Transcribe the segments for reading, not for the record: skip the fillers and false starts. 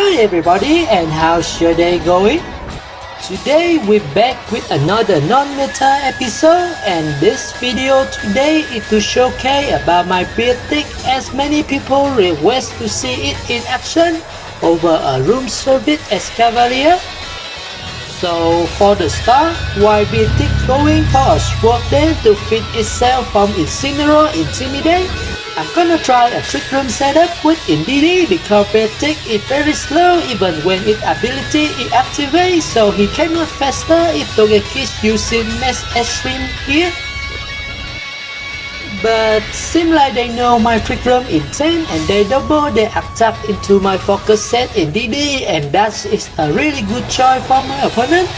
Hi everybody, and how's your day going? Today we're back with another non-meta episode, and this video today is to showcase about my Beartic, as many people request to see it in action over a room service as Cavalier. So for the start, while Beartic going for a sword dance to feed itself from Incineroar Intimidate, I'm gonna try a trick room setup with NDD because Beartic is very slow even when its ability is activated, so he cannot faster if Togekiss using Mass Extreme here. But seems like they know my trick room intent and they double their attack into my focus set NDD, and that is a really good choice for my opponent.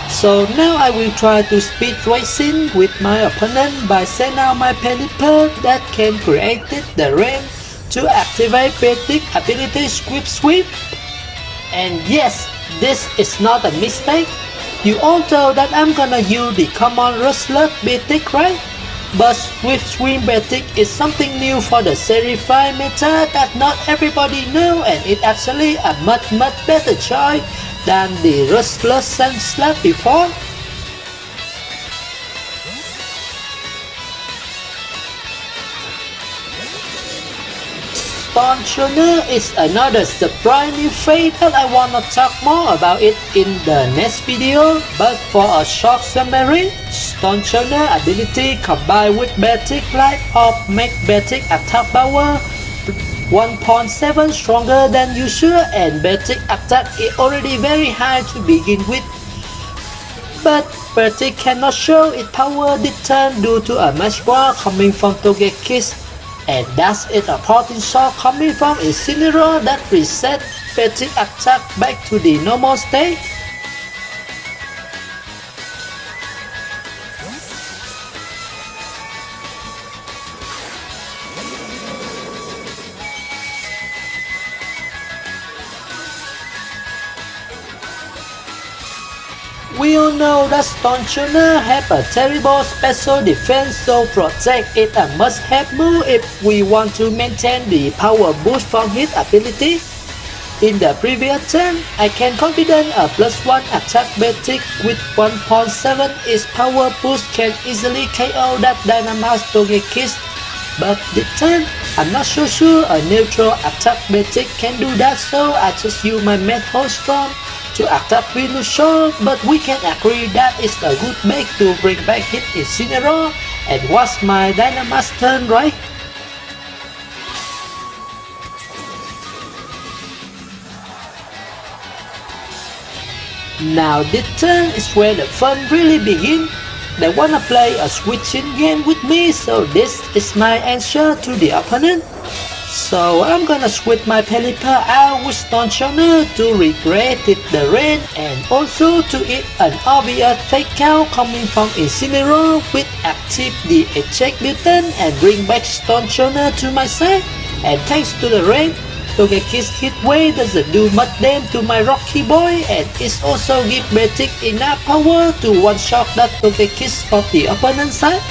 So now I will try to speed racing with my opponent by sending out my Pelipper that can create the range to activate Beartic ability Sweep. And yes, this is not a mistake. You all know that I'm gonna use the common Rustless Beartic, right? But Sweep Beartic is something new for the Series 5 meta that not everybody know, and it's actually a much better choice than the Rustless Sandslap before. Stonjouner is another surprise new phase that I wanna talk more about it in the next video, but for a short summary, Stonjouner ability combined with Beartic Light Orb make Beartic attack power 1.7 stronger than usual, and Beartic attack is already very high to begin with. But Beartic cannot show its power this turn due to a match ball coming from Togekiss, and that's it a parting shot coming from Incineroar that reset Beartic attack back to the normal state. We all know that Stonjouner have a terrible special defense, so protect is a must-have move if we want to maintain the power boost from his ability. In the previous turn, I can confident a +1 attack Beartic with 1.7 its power boost can easily KO that Dynamax Togekiss. But this turn, I'm not so sure a neutral attack Beartic can do that, so I just use my Metal Storm to attack Venusaur, but we can agree that it's a good bait to bring back hit Incineroar and watch my Dynamax turn, right? Now this turn is where the fun really begins. They wanna play a switching game with me, so this is my answer to the opponent. So I'm gonna switch my Pelipper out with Stonjouner to recreate the rain, and also to eat an obvious fake out coming from Incineroar with active the eject button and bring back Stonjouner to my side. And thanks to the rain, Togekiss hit wave doesn't do much damage to my Rocky Boy, and it also gives Beartic enough power to one-shot that Togekiss from the opponent side.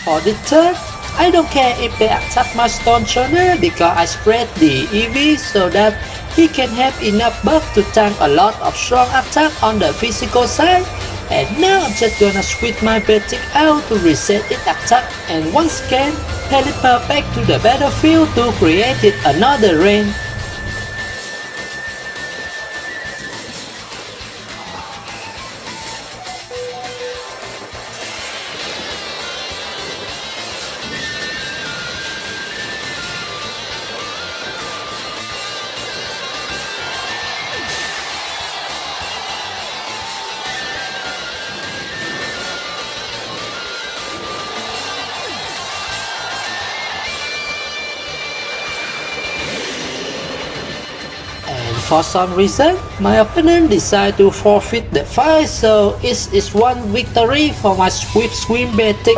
For this turn, I don't care if they attack my Stonjouner because I spread the EV so that he can have enough buff to tank a lot of strong attack on the physical side. And now I'm just gonna switch my Beartic out to reset its attack, and once again, Pelipper back to the battlefield to create another rain. for some reason, my opponent decided to forfeit the fight, so it is one victory for my Swift Swim Beartic.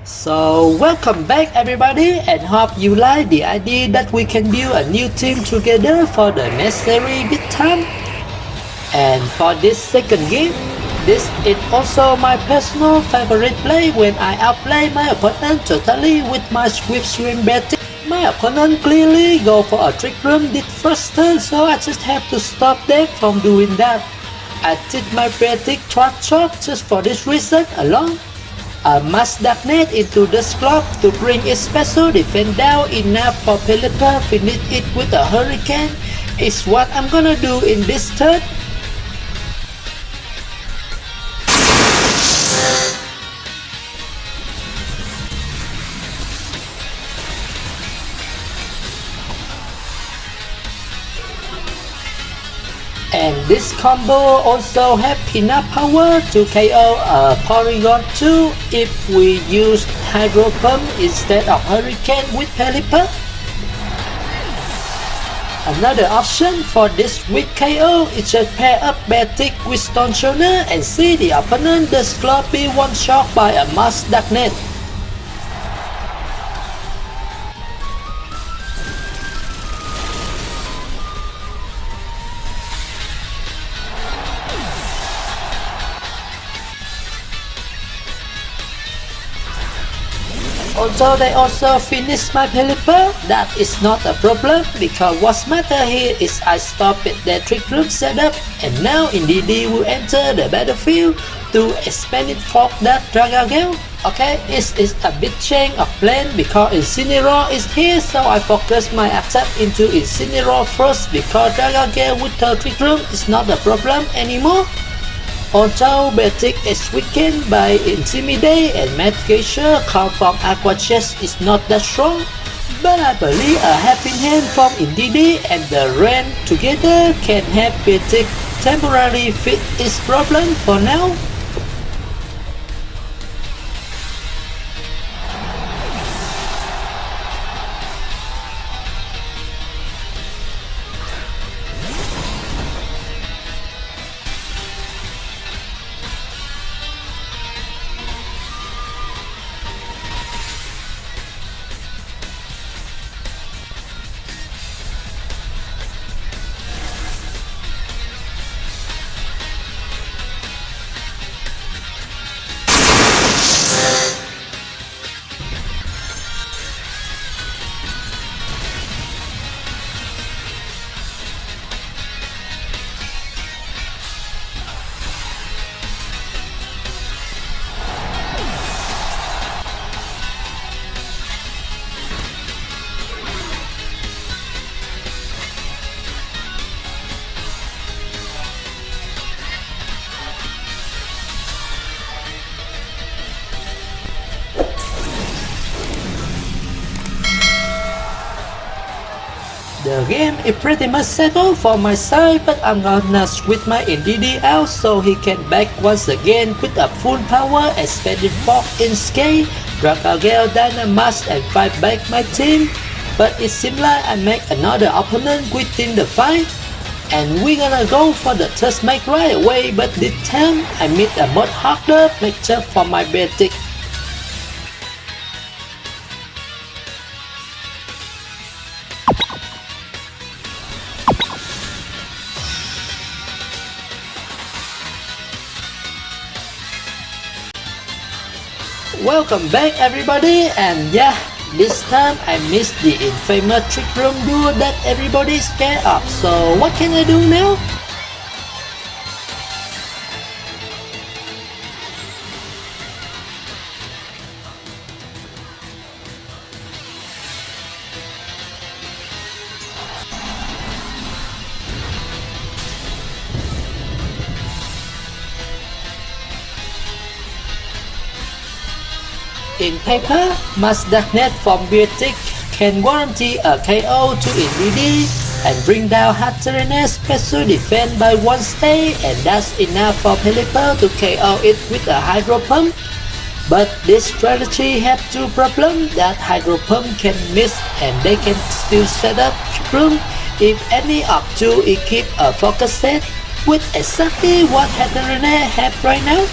So welcome back everybody, and hope you like the idea that we can build a new team together for the next series this time. And for this second game, this is also my personal favorite play when I outplay my opponent totally with my Swift Swim Beartic. My opponent clearly go for a trick room this first turn, so I just have to stop them from doing that. I did my Beartic trap shot just for this reason alone. A mass darknet into the slot to bring its special defense down enough for Pelipper finish it with a hurricane is what I'm gonna do in this turn. And this combo also have enough power to KO a Porygon 2 if we use Hydro Pump instead of Hurricane with Pelipper. Another option for this weak KO is just pair up Beartic with Stonjouner and see the opponent does be one shot by a Mass Darknet. Although they also finish my Pelipper, that is not a problem because what's matter here is I stopped their trick room setup, and now in DD will enter the battlefield to expand it for that Dragagale. Okay, it is a bit change of plan because Incineroar is here, so I focus my attack into Incineroar first because Dragagale with the trick room is not a problem anymore. Although Beartic is weakened by Intimidate and Medication come from Aqua Chest is not that strong, but I believe a Helping Hand from Indeedee and the Rain together can help Beartic temporarily fix its problem for now. The game is pretty much settled for my side, but I'm gonna switch my Indeedee out so he can back once again with a full power expanded fork in scale, Dragagale Dynamax and fight back my team. But it seems like I make another opponent within the fight, and we're gonna go for the third make right away, but this time I meet a much harder matchup for my Beartic. Welcome back everybody, and yeah, this time I missed the infamous trick room duel that everybody's scared of, so what can I do now? In paper, Mazda.net from Beartic can guarantee a KO to NDD and bring down Hatterene's special defense by one stage, and that's enough for Pelipper to KO it with a Hydro Pump. But this strategy has two problems: that Hydro Pump can miss and they can still set up Trick Room if any of two equip a focus set, with exactly what Hatterene have right now.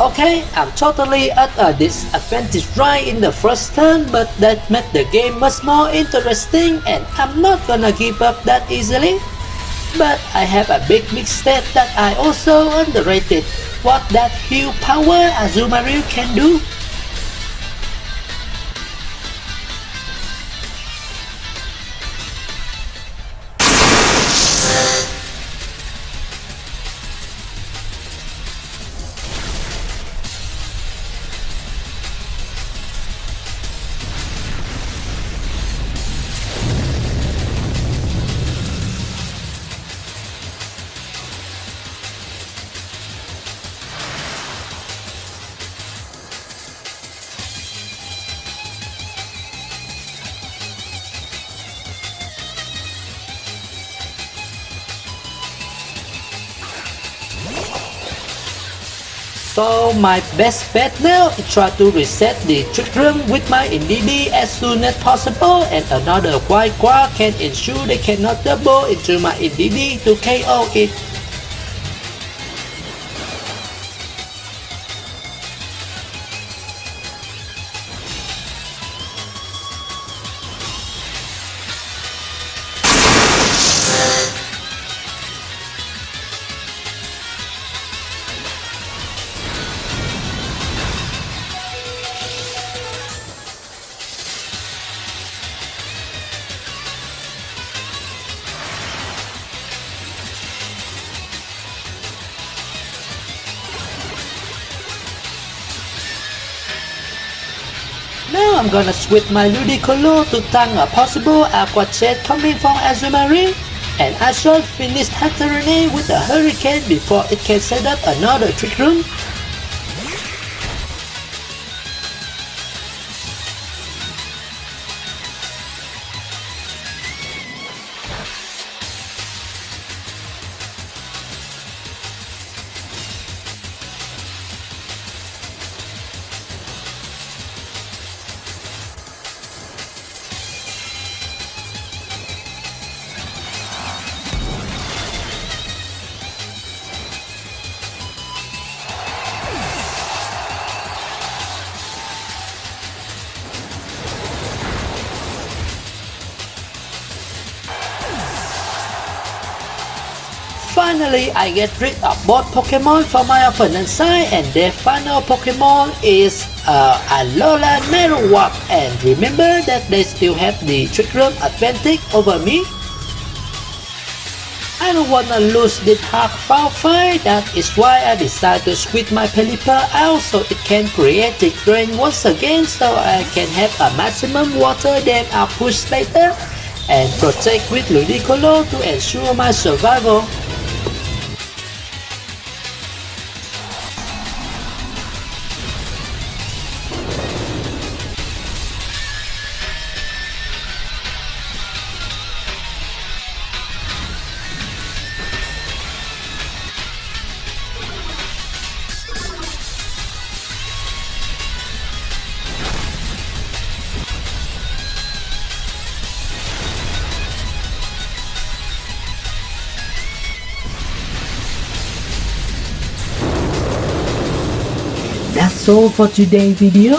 Okay, I'm totally at a disadvantage right in the first turn, but that made the game much more interesting and I'm not gonna give up that easily. But I have a big mistake that I also underrated: what that heal power Azumarill can do. So my best bet now is try to reset the trick room with my NDD as soon as possible, and another white guard can ensure they cannot double into my NDD to KO it. Now I'm gonna switch my Ludicolo to tank a possible Aqua Jet coming from Azumarill, and I shall finish Hatterene with a Hurricane before it can set up another Trick Room. Finally, I get rid of both Pokemon from my opponent's side, and their final Pokemon is Alola Marowak, and remember that they still have the Trick Room advantage over me. I don't wanna lose this hard fought fight, that is why I decided to switch my Pelipper out so it can create the drain once again, so I can have a maximum water dam output later, and protect with Ludicolo to ensure my survival. that's all for today's video.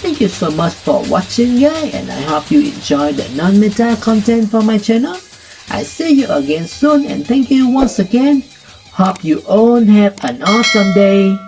Thank you so much for watching guys, and I hope you enjoy the non-meta content for my channel. I see you again soon, and thank you once again. Hope you all have an awesome day.